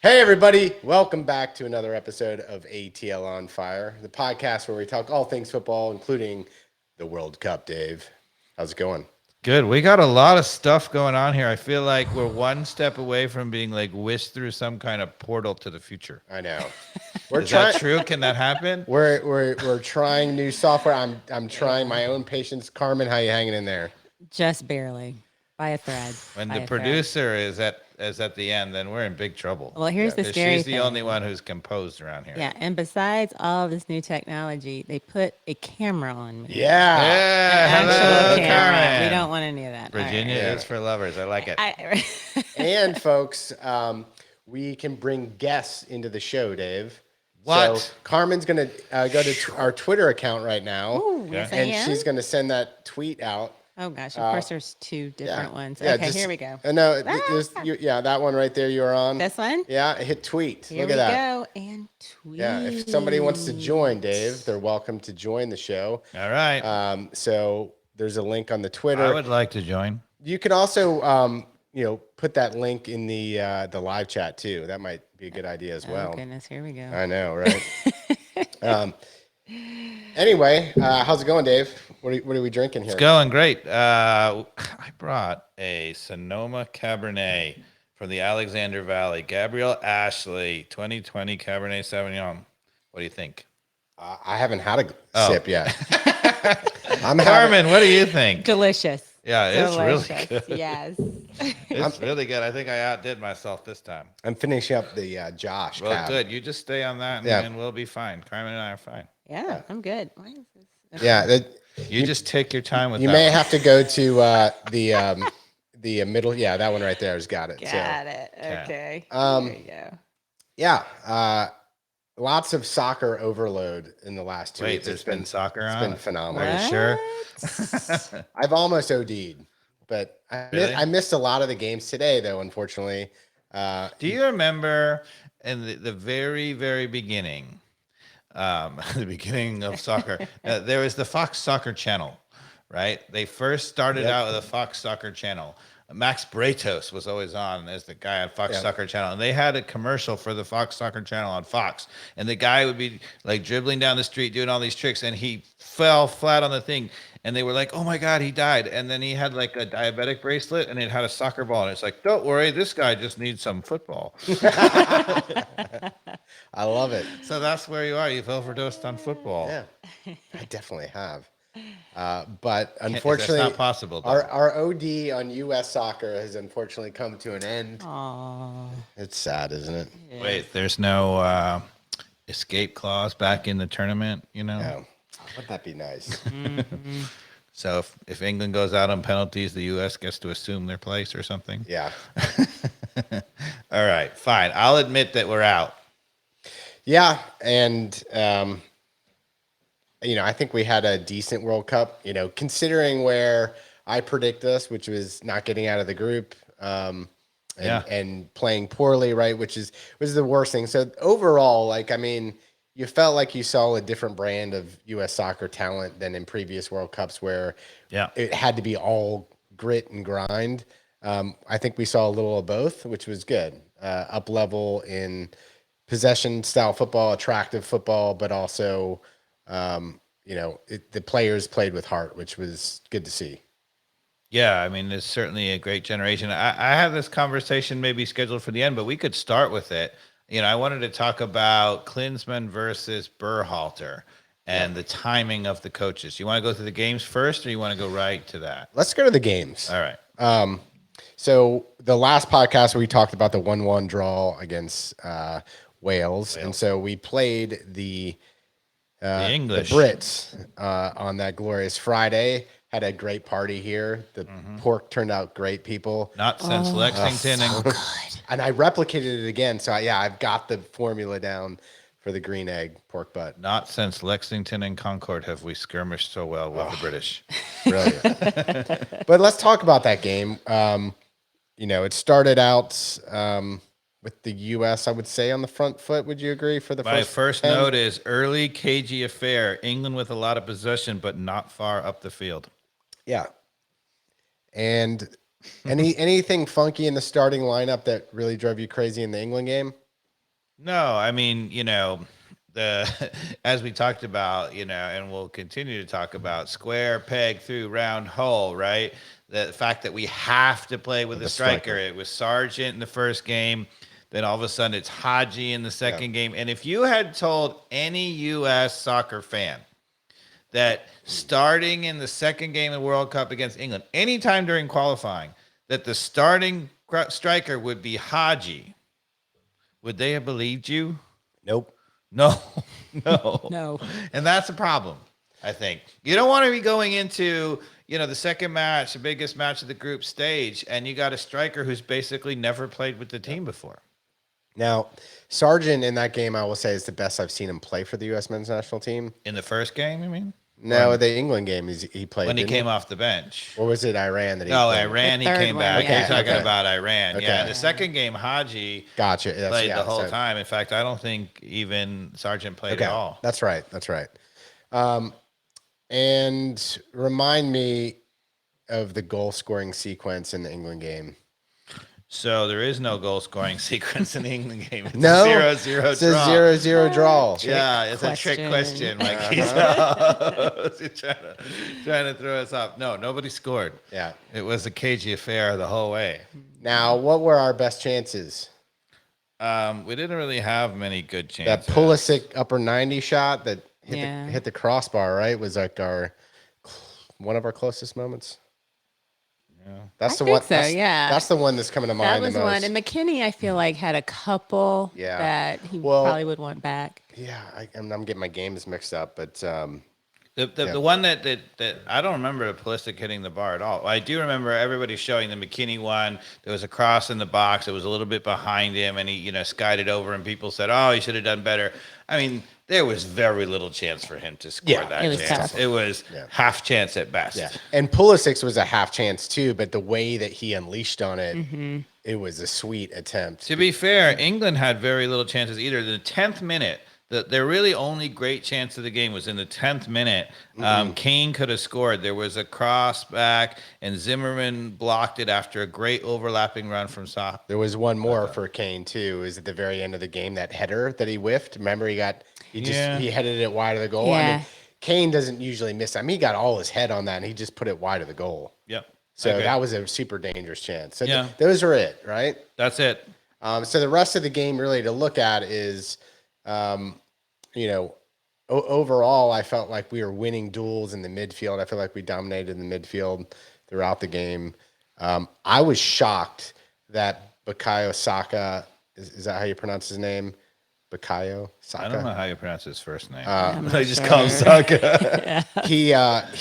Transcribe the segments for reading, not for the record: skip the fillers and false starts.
Hey, everybody. Welcome back to another episode of ATL On Fire, the podcast where we talk all things football, including the World Cup, Dave. How's it going? Good. We got a lot of stuff going on here. I feel like we're one step away from being like whisked through some kind of portal to the future. I know. We're Is that trying. true? Can that happen? We're trying new software. I'm trying my own patience. Carmen, how you hanging in there? Just barely. By a thread. When By the a thread. producer is at the end, then we're in big trouble. Well, here's the scary She's the thing. only one who's composed around here. Yeah, and besides all this new technology, they put a camera on me. Yeah. Yeah. Actual Hello, camera. Karen. We don't want any of that. All right. Virginia Yeah. is for lovers. I like it. And folks, we can bring guests into the show, Dave. What? So Carmen's gonna go to our Twitter account right now, Ooh, yes, I and am? she's gonna send that tweet out. Oh gosh, of course there's two different ones. Yeah, Okay, just- here we go. No, that one right there you're on. This one? Yeah, hit tweet. Here Look we at that. go. And tweet. Yeah, if somebody wants to join, Dave, they're welcome to join the show. All right. So there's a link on the Twitter. I would like to join. You can also, put that link in the live chat too. That might be a good idea as well. Oh goodness, here we go. I know, right? Anyway, how's it going, Dave? What are we drinking here? It's going great. I brought a Sonoma Cabernet from the Alexander Valley. Gabrielle Ashley, 2020 Cabernet Sauvignon. What do you think? I haven't had a sip yet. Carmen, what do you think? Delicious. Yeah, it's Delicious. really good. Yes. It's really good. I think I outdid myself this time. I'm finishing up the Josh. Well, cab. good. You just stay on that, and, Yeah. and we'll be fine. Carmen and I are fine. Yeah, I'm good. Why is this? Yeah, You just take your time with you that may one. have to go to the middle. Yeah, that one right there has got it. Got it. Yeah. Okay. Um, there you go. Yeah, lots of soccer overload in the last 2 Wait, weeks. there's been soccer It's on? been phenomenal. Are you sure? What? I've almost OD'd, but Really? I missed a lot of the games today, though. Unfortunately, Do you remember in the very, very beginning, the beginning of soccer, there was the Fox Soccer Channel, right? They first started Yep. out with the Fox Soccer Channel. Max Bratos was always on as the guy on Fox Yeah. Soccer Channel. And they had a commercial for the Fox Soccer Channel on Fox. And the guy would be like dribbling down the street doing all these tricks and he fell flat on the thing. And they were like, oh my God, he died. And then he had like a diabetic bracelet and it had a soccer ball. And it's like, don't worry, this guy just needs some football. I love it. So that's where you are. You've overdosed on football. Yeah, I definitely have. But That's unfortunately, not possible. though. our OD on U.S. soccer has unfortunately come to an end. Aw. It's sad, isn't it? Wait, there's no escape clause back in the tournament, you know? No. Wouldn't that be nice? So if England goes out on penalties, the U.S. gets to assume their place or something? Yeah. All right, fine. I'll admit that we're out. Yeah, and I think we had a decent World Cup. Considering where I predict us, which was not getting out of the group, and playing poorly, right? Which is the worst thing. So overall, you felt like you saw a different brand of U.S. soccer talent than in previous World Cups, where it had to be all grit and grind. I think we saw a little of both, which was good. Up level in possession style football, attractive football, but also, the players played with heart, which was good to see. Yeah, I mean, it's certainly a great generation. I have this conversation maybe scheduled for the end, but we could start with it. I wanted to talk about Klinsmann versus Berhalter and the timing of the coaches. You want to go through the games first, or you want to go right to that? Let's go to the games. All right. So the last podcast we talked about the 1-1 draw against Wales, and so we played the English. the Brits on that glorious Friday. Had a great party here. The pork turned out great, people. Not since Lexington And I replicated it again. So I've got the formula down for the green egg pork butt. not since Lexington and Concord have we skirmished so well with the British. Brilliant. But let's talk about that game. It started out with the U.S., I would say, on the front foot. Would you agree for the My first first 10? note is early cagey affair. England with a lot of possession, but not far up the field. Yeah. And anything funky in the starting lineup that really drove you crazy in the England game? No, I mean, the as we talked about, and we'll continue to talk about, square peg through round hole, right? The fact that we have to play with a striker. It was Sargent in the first game, then all of a sudden it's Haji in the second game. And if you had told any U.S. soccer fan that starting in the second game of the World Cup against England, anytime during qualifying, that the starting striker would be Haji, would they have believed you? Nope. No, no, No. And that's a problem, I think. You don't want to be going into, the second match, the biggest match of the group stage, and you got a striker who's basically never played with the team before. Now, Sargent in that game, I will say, is the best I've seen him play for the U.S. men's national team. In the first game, you mean? No, the England game he played. When he came off the bench. Or was it Iran that he No, played? Iran, he came back. You're talking about Iran. Okay. Yeah, the second game, Haji played the whole time. In fact, I don't think even Sargent played at all. That's right. And remind me of the goal scoring sequence in the England game. So there is no goal scoring sequence in the England game. It's no, a 0-0 draw. It's a 0-0 draw. Yeah, it's a trick question. Like he's trying to throw us off. No, nobody scored. Yeah. It was a cagey affair the whole way. Now, what were our best chances? We didn't really have many good chances. That Pulisic upper 90 shot that hit the crossbar, right? Was like one of our closest moments. Yeah. That's the I think one. so, That's the one that's coming to mind. That was the most. one. And McKinney, I feel like, had a couple that he probably would want back. Yeah, I'm getting my games mixed up, but the one that I don't remember Pulisic hitting the bar at all. I do remember everybody showing the McKinney one. There was a cross in the box. It was a little bit behind him, and he skied it over, and people said, "Oh, he should have done better." I mean, there was very little chance for him to score that chance. It was half chance at best. Yeah, and Pulisic's was a half chance too, but the way that he unleashed on it, it was a sweet attempt. To be fair, England had very little chances either. In the 10th minute, their really only great chance of the game was in the 10th minute. Kane could have scored. There was a cross back, and Zimmerman blocked it after a great overlapping run from Saka. There was one more for Kane too. It was at the very end of the game, that header that he whiffed. Remember, he headed it wide of the goal. Yeah. I mean, Kane doesn't usually miss. I mean, he got all his head on that, and he just put it wide of the goal. Yep. So that was a super dangerous chance. So those are it, right? That's it. So the rest of the game really to look at is, overall, I felt like we were winning duels in the midfield. I feel like we dominated in the midfield throughout the game. I was shocked that Bukayo Saka, is that how you pronounce his name? Bukayo Saka? I don't know how you pronounce his first name. I just call him Saka. He was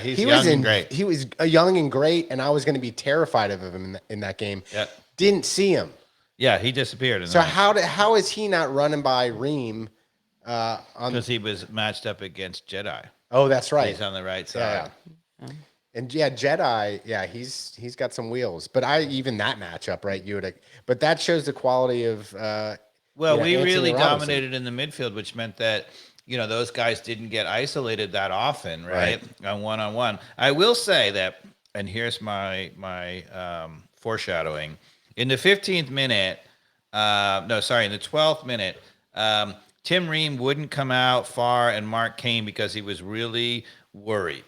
he's young and great. He was young and great, and I was going to be terrified of him in that game. Yep. Didn't see him. Yeah, he disappeared. So how is he not running by Ream? Because he was matched up against Jedi. Oh, that's right. He's on the right side. Yeah. And Jedi, he's got some wheels. But even that matchup, right? But that shows the quality of. We really dominated in the midfield, which meant that those guys didn't get isolated that often, right? On one-on-one. I will say that, and here's my foreshadowing. In the 15th minute, in the 12th minute. Tim Ream wouldn't come out far and mark Kane because he was really worried,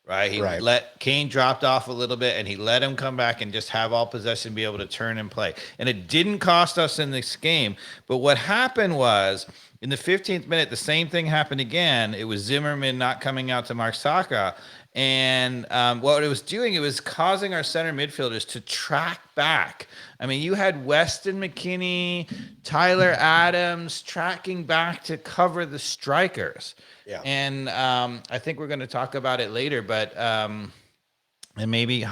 right? He let Kane dropped off a little bit, and he let him come back and just have all possession, be able to turn and play. And it didn't cost us in this game. But what happened was, in the 15th minute, the same thing happened again. It was Zimmerman not coming out to mark Saka. And what it was doing, it was causing our center midfielders to track back. I mean, you had Weston McKennie, Tyler Adams tracking back to cover the strikers. Yeah. And I think we're going to talk about it later, but and maybe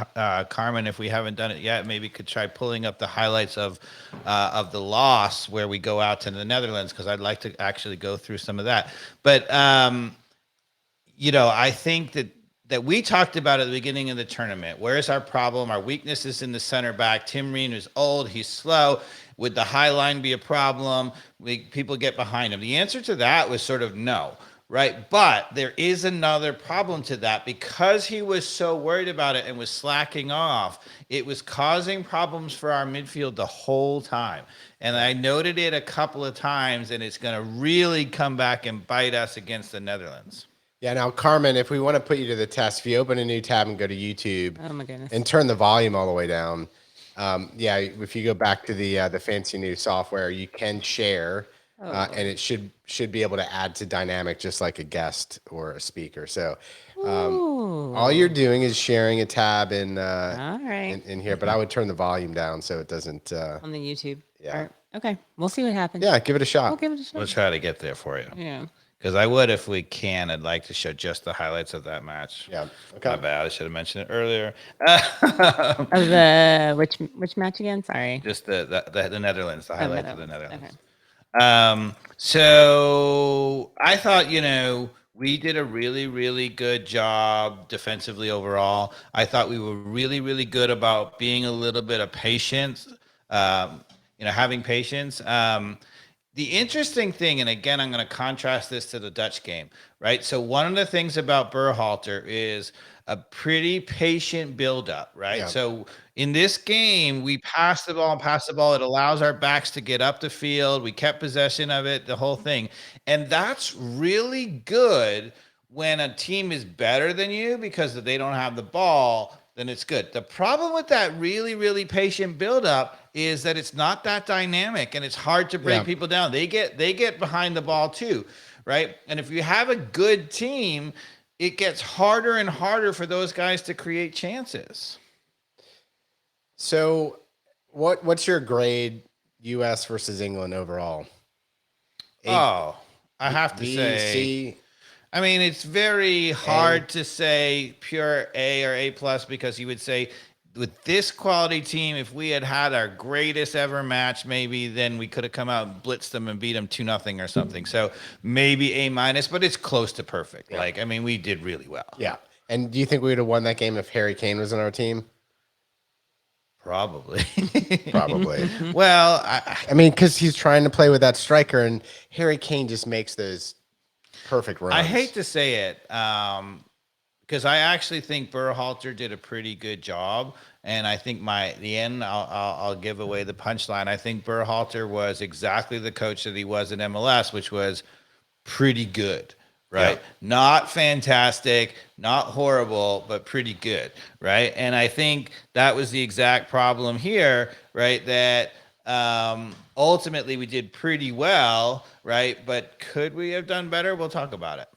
Carmen, if we haven't done it yet, maybe could try pulling up the highlights of the loss where we go out to the Netherlands, because I'd like to actually go through some of that. But I think that we talked about at the beginning of the tournament. Where's our problem? Our weakness is in the center back. Tim Ream is old. He's slow. Would the high line be a problem? People get behind him. The answer to that was sort of no. right? But there is another problem to that. Because he was so worried about it and was slacking off, it was causing problems for our midfield the whole time. And I noted it a couple of times, and it's going to really come back and bite us against the Netherlands. Yeah. Now, Carmen, if we want to put you to the test, if you open a new tab and go to YouTube, Oh my goodness. and turn the volume all the way down, yeah, if you go back to the fancy new software, you can share, and it should be able to add to dynamic just like a guest or a speaker. So all you're doing is sharing a tab in All right. in here, but I would turn the volume down so it doesn't. On the YouTube. Yeah. Part. Okay. We'll see what happens. Yeah, give it a shot. We'll give it a shot. We'll try to get there for you. Yeah. Because I would, if we can, I'd like to show just the highlights of that match. Yeah. Okay. My bad. I should have mentioned it earlier. Of the which match again? Sorry. Just the Netherlands, the highlights of the Netherlands. Okay. So I thought, we did a really, really good job defensively overall. I thought we were really, really good about being a little bit of patience, having patience. The interesting thing, and again, I'm going to contrast this to the Dutch game, right? So one of the things about Berhalter is a pretty patient buildup, right? Yeah. So in this game, we pass the ball. It allows our backs to get up the field. We kept possession of it, the whole thing. And that's really good when a team is better than you, because if they don't have the ball, then it's good. The problem with that really, really patient buildup is that it's not that dynamic, and it's hard to break people down. They get behind the ball too, right? And if you have a good team, it gets harder and harder for those guys to create chances. So, what's your grade, U.S. versus England overall? I have to B, say, C? I mean, it's very hard to say pure A or A plus, because you would say with this quality team, if we had our greatest ever match, maybe then we could have come out and blitzed them and beat them 2-0 or something. So maybe A minus, but it's close to perfect. Yeah. We did really well. Yeah. And do you think we would have won that game if Harry Kane was on our team? Probably. Probably. Well, I mean, because he's trying to play with that striker, and Harry Kane just makes those perfect runs. I hate to say it, because I actually think Berhalter did a pretty good job, and I think I'll give away the punchline. I think Berhalter was exactly the coach that he was in MLS, which was pretty good, right? Yeah. Not fantastic, not horrible, but pretty good, right? And I think that was the exact problem here, right? That ultimately we did pretty well, right? But could we have done better? We'll talk about it.